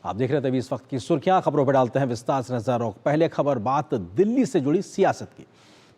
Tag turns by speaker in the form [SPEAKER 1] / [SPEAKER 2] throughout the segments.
[SPEAKER 1] आप देख रहे थे अभी इस वक्त की सुर्खियां। खबरों पर डालते हैं विस्तार से नजर। पहले खबर बात दिल्ली से जुड़ी सियासत की।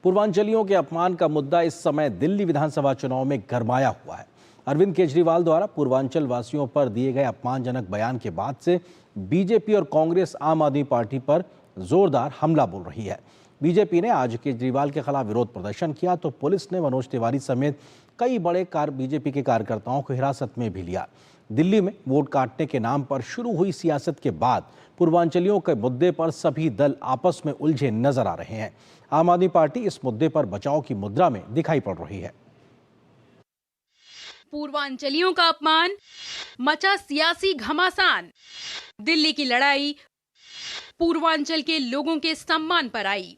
[SPEAKER 1] पूर्वांचलियों के अपमान का मुद्दा इस समय दिल्ली विधानसभा चुनाव में गरमाया हुआ है। अरविंद केजरीवाल द्वारा पूर्वांचल वासियों पर दिए गए अपमानजनक बयान के बाद से बीजेपी और कांग्रेस आम आदमी पार्टी पर जोरदार हमला बोल रही है। बीजेपी ने आज केजरीवाल के खिलाफ विरोध प्रदर्शन किया तो पुलिस ने मनोज तिवारी समेत कई बड़े बीजेपी के कार्यकर्ताओं को हिरासत में भी लिया। दिल्ली में वोट काटने के नाम पर शुरू हुई सियासत के बाद पूर्वांचलियों के मुद्दे पर सभी दल आपस में उलझे नजर आ रहे हैं। आम आदमी पार्टी इस मुद्दे पर बचाव की मुद्रा में दिखाई पड़ रही है।
[SPEAKER 2] पूर्वांचलियों का अपमान, मचा सियासी घमासान। दिल्ली की लड़ाई पूर्वांचल के लोगों के सम्मान पर आई।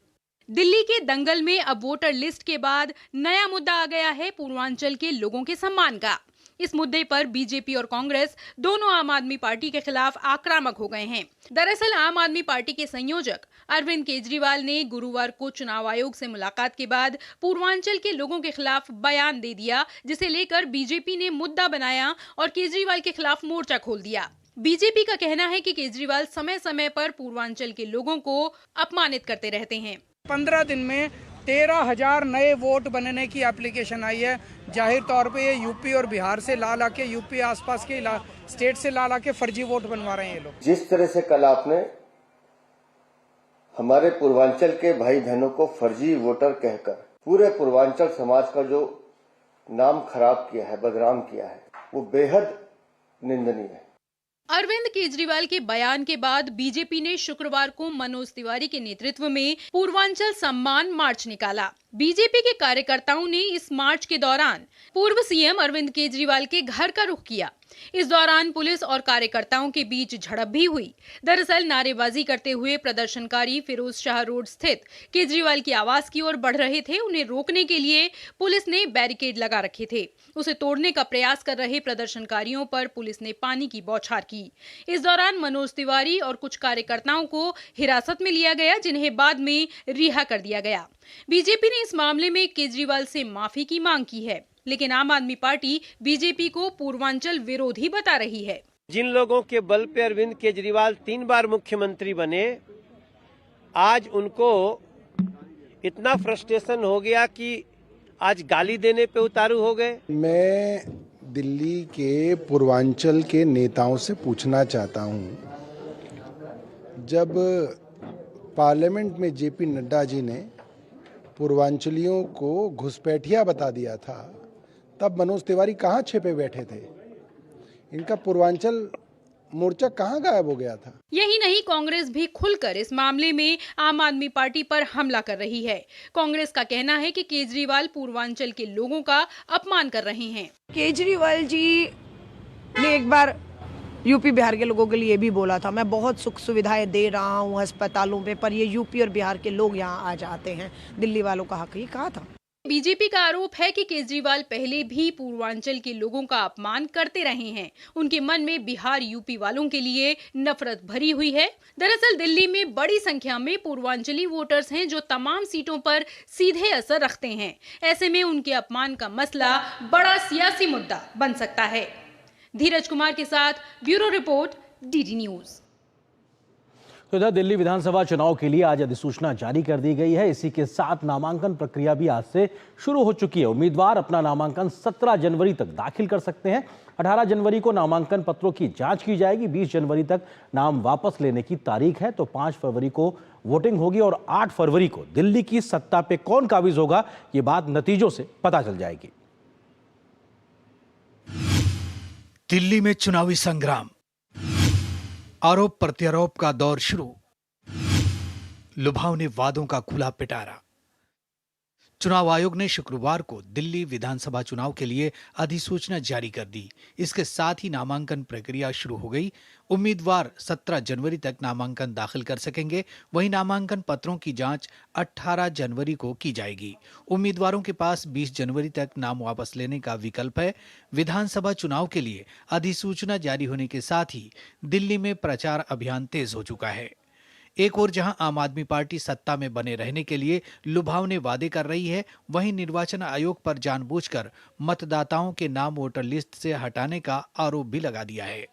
[SPEAKER 2] दिल्ली के दंगल में अब वोटर लिस्ट के बाद नया मुद्दा आ गया है पूर्वांचल के लोगों के सम्मान का। इस मुद्दे पर बीजेपी और कांग्रेस दोनों आम आदमी पार्टी के खिलाफ आक्रामक हो गए हैं। दरअसल आम आदमी पार्टी के संयोजक अरविंद केजरीवाल ने गुरुवार को चुनाव आयोग से मुलाकात के बाद पूर्वांचल के लोगों के खिलाफ बयान दे दिया, जिसे लेकर बीजेपी ने मुद्दा बनाया और केजरीवाल के खिलाफ मोर्चा खोल दिया। बीजेपी का कहना है कि केजरीवाल समय समय पर पूर्वांचल के लोगों को अपमानित करते रहते हैं।
[SPEAKER 3] 15 दिन में 13,000 नए वोट बनने की एप्लीकेशन आई है। जाहिर तौर पे ये यूपी और बिहार से ला के यूपी आसपास के स्टेट से ला के फर्जी वोट बनवा रहे हैं ये लोग।
[SPEAKER 4] जिस तरह से कल आपने हमारे पूर्वांचल के भाई बहनों को फर्जी वोटर कहकर पूरे पूर्वांचल समाज का जो नाम खराब किया है, बदनाम किया है, वो बेहद निंदनीय है।
[SPEAKER 2] अरविंद केजरीवाल के बयान के बाद बीजेपी ने शुक्रवार को मनोज तिवारी के नेतृत्व में पूर्वांचल सम्मान मार्च निकाला। बीजेपी के कार्यकर्ताओं ने इस मार्च के दौरान पूर्व सीएम अरविंद केजरीवाल के घर का रुख किया। इस दौरान पुलिस और कार्यकर्ताओं के बीच झड़प भी हुई। दरअसल नारेबाजी करते हुए प्रदर्शनकारी फिरोज शाह रोड स्थित केजरीवाल की आवास की ओर बढ़ रहे थे। उन्हें रोकने के लिए पुलिस ने बैरिकेड लगा रखे थे। उसे तोड़ने का प्रयास कर रहे प्रदर्शनकारियों पर पुलिस ने पानी की बौछार की। इस दौरान मनोज तिवारी और कुछ कार्यकर्ताओं को हिरासत में लिया गया, जिन्हें बाद में रिहा कर दिया गया। बीजेपी ने इस मामले में केजरीवाल से माफी की मांग की है, लेकिन आम आदमी पार्टी बीजेपी को पूर्वांचल विरोधी बता रही है।
[SPEAKER 5] जिन लोगों के बल पे अरविंद केजरीवाल 3 बार मुख्यमंत्री बने, आज उनको इतना फ्रस्ट्रेशन हो गया कि आज गाली देने पे उतारू हो गए।
[SPEAKER 6] मैं दिल्ली के पूर्वांचल के नेताओं से पूछना चाहता हूं, जब पार्लियामेंट में जेपी नड्डा जी ने पूर्वांचलियों को घुसपैठिया बता दिया था, तब मनोज तिवारी कहाँ छिपे बैठे थे? इनका पूर्वांचल मोर्चा कहाँ गायब हो गया था?
[SPEAKER 2] यही नहीं, कांग्रेस भी खुलकर इस मामले में आम आदमी पार्टी पर हमला कर रही है। कांग्रेस का कहना है कि केजरीवाल पूर्वांचल के लोगों का अपमान कर रहे हैं।
[SPEAKER 7] केजरीवाल जी ने एक बार यूपी बिहार के लोगों के लिए भी बोला था, मैं बहुत सुख सुविधाएं दे रहा हूं अस्पतालों पे, पर ये यूपी और बिहार के लोग यहाँ आ जाते हैं, दिल्ली वालों का हक। ये कहा था।
[SPEAKER 2] बीजेपी का आरोप है कि केजरीवाल पहले भी पूर्वांचल के लोगों का अपमान करते रहे हैं। उनके मन में बिहार यूपी वालों के लिए नफरत भरी हुई है। दरअसल दिल्ली में बड़ी संख्या में पूर्वांचली वोटर्स हैं जो तमाम सीटों पर सीधे असर रखते हैं। ऐसे में उनके अपमान का मसला बड़ा सियासी मुद्दा बन सकता है। धीरज कुमार के साथ ब्यूरो रिपोर्ट, डीडी न्यूज।
[SPEAKER 1] तो इधर दिल्ली विधानसभा चुनाव के लिए आज अधिसूचना जारी कर दी गई है। इसी के साथ नामांकन प्रक्रिया भी आज से शुरू हो चुकी है। उम्मीदवार अपना नामांकन 17 जनवरी तक दाखिल कर सकते हैं। 18 जनवरी को नामांकन पत्रों की जांच की जाएगी। 20 जनवरी तक नाम वापस लेने की तारीख है। तो 5 फरवरी को वोटिंग होगी और 8 फरवरी को दिल्ली की सत्ता पे कौन काबिज होगा, ये बात नतीजों से पता चल जाएगी।
[SPEAKER 8] दिल्ली में चुनावी संग्राम, आरोप प्रत्यारोप का दौर शुरू, लुभावने वादों का खुला पिटारा। चुनाव आयोग ने शुक्रवार को दिल्ली विधानसभा चुनाव के लिए अधिसूचना जारी कर दी। इसके साथ ही नामांकन प्रक्रिया शुरू हो गई। उम्मीदवार 17 जनवरी तक नामांकन दाखिल कर सकेंगे। वहीं नामांकन पत्रों की जांच 18 जनवरी को की जाएगी। उम्मीदवारों के पास 20 जनवरी तक नाम वापस लेने का विकल्प है। विधानसभा चुनाव के लिए अधिसूचना जारी होने के साथ ही दिल्ली में प्रचार अभियान तेज हो चुका है। एक ओर जहां आम आदमी पार्टी सत्ता में बने रहने के लिए लुभावने वादे कर रही है, वहीं निर्वाचन आयोग पर जानबूझकर मतदाताओं के नाम वोटर लिस्ट से हटाने का आरोप भी लगा दिया है।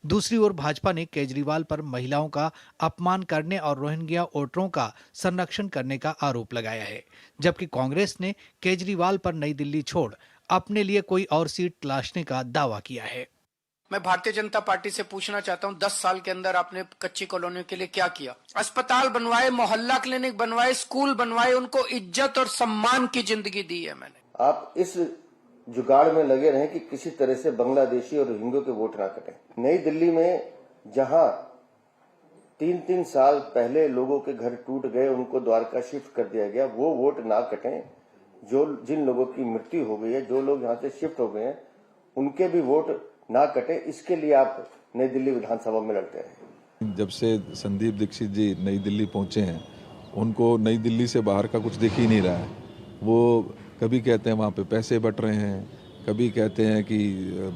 [SPEAKER 8] दूसरी ओर भाजपा ने केजरीवाल पर महिलाओं का अपमान करने और रोहिंग्या वोटरों का संरक्षण करने का आरोप लगाया है, जबकि कांग्रेस ने केजरीवाल पर नई दिल्ली छोड़ अपने लिए कोई और सीट तलाशने का दावा किया है।
[SPEAKER 3] मैं भारतीय जनता पार्टी से पूछना चाहता हूं, 10 साल के अंदर आपने कच्ची कॉलोनियों के लिए क्या किया? अस्पताल बनवाए, मोहल्ला क्लिनिक बनवाए, स्कूल बनवाए, उनको इज्जत और सम्मान की जिंदगी दी है मैंने।
[SPEAKER 4] आप इस जुगाड़ में लगे रहें कि किसी तरह से बांग्लादेशी और रोहिंग्या के वोट ना कटें। नई दिल्ली में जहां 3-3 साल पहले लोगों के घर टूट गए, उनको द्वारका शिफ्ट कर दिया गया, वो वोट ना कटें। जिन लोगों की मृत्यु हो गई है, जो लोग यहाँ से शिफ्ट हो गए हैं, उनके भी वोट ना कटे, इसके लिए आप नई दिल्ली विधानसभा में लड़ते हैं।
[SPEAKER 9] जब से संदीप दीक्षित जी नई दिल्ली पहुंचे हैं, उनको नई दिल्ली से बाहर का कुछ दिख ही नहीं रहा है। वो कभी कहते हैं वहाँ पे पैसे बट रहे हैं, कभी कहते हैं कि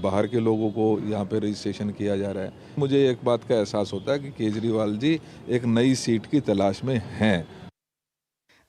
[SPEAKER 9] बाहर के लोगों को यहाँ पे रजिस्ट्रेशन किया जा रहा है। मुझे एक बात का एहसास होता है कि केजरीवाल जी एक नई सीट की तलाश में हैं।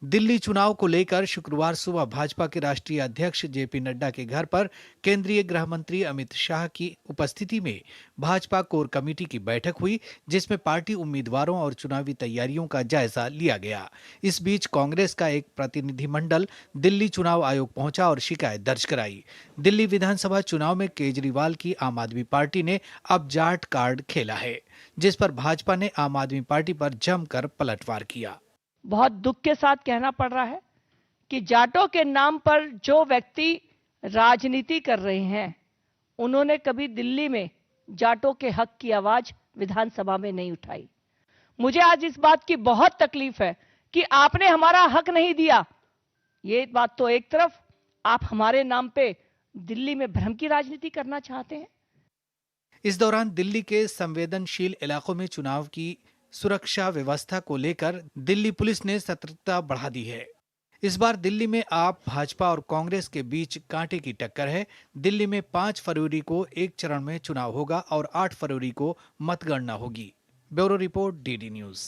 [SPEAKER 8] दिल्ली चुनाव को लेकर शुक्रवार सुबह भाजपा के राष्ट्रीय अध्यक्ष जेपी नड्डा के घर पर केंद्रीय गृह मंत्री अमित शाह की उपस्थिति में भाजपा कोर कमेटी की बैठक हुई, जिसमें पार्टी उम्मीदवारों और चुनावी तैयारियों का जायजा लिया गया। इस बीच कांग्रेस का एक प्रतिनिधिमंडल दिल्ली चुनाव आयोग पहुंचा और शिकायत दर्ज कराई। दिल्ली विधानसभा चुनाव में केजरीवाल की आम आदमी पार्टी ने अब जाट कार्ड खेला है, जिस पर भाजपा ने आम आदमी पार्टी पर जमकर पलटवार किया।
[SPEAKER 10] बहुत दुख के साथ कहना पड़ रहा है कि जाटों के नाम पर जो व्यक्ति राजनीति कर रहे हैं, उन्होंने कभी दिल्ली में जाटों के हक की आवाज विधानसभा में नहीं उठाई। मुझे आज इस बात की बहुत तकलीफ है कि आपने हमारा हक नहीं दिया। ये बात तो एक तरफ, आप हमारे नाम पे दिल्ली में भ्रम की राजनीति करना चाहते हैं।
[SPEAKER 8] इस दौरान दिल्ली के संवेदनशील इलाकों में चुनाव की सुरक्षा व्यवस्था को लेकर दिल्ली पुलिस ने सतर्कता बढ़ा दी है। इस बार दिल्ली में आप भाजपा और कांग्रेस के बीच कांटे की टक्कर है। दिल्ली में 5 फरवरी को एक चरण में चुनाव होगा और 8 फरवरी को मतगणना होगी। Bureau report, DD news.